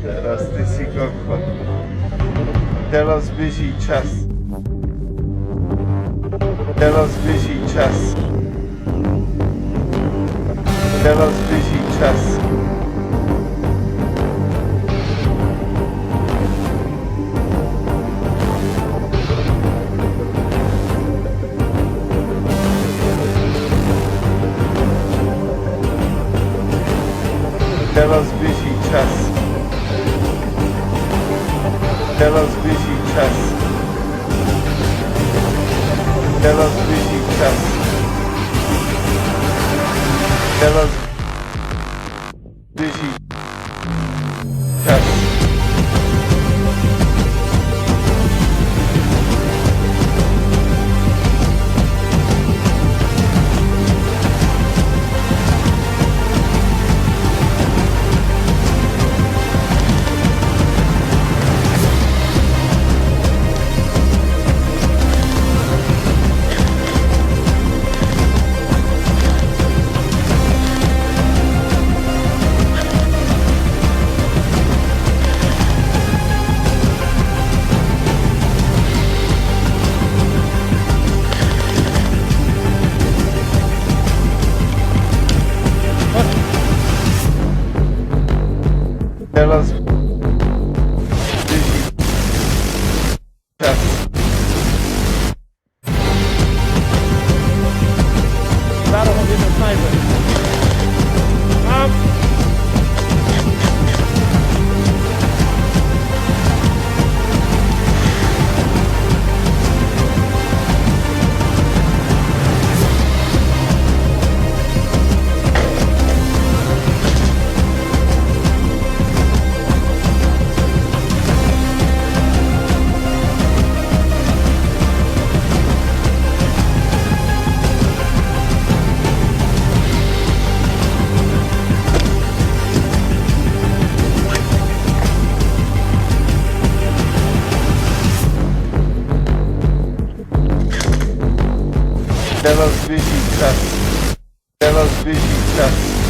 Teraz ty si kokot. Teraz běží čas. Teraz běží čas. Teraz běží čas. Teraz běží čas. Teraz běží čas. Teraz běží čas. Teraz běží čas. Teraz běží čas. Daarom op dit moment sniper. Teraz běží čas. Teraz běží čas.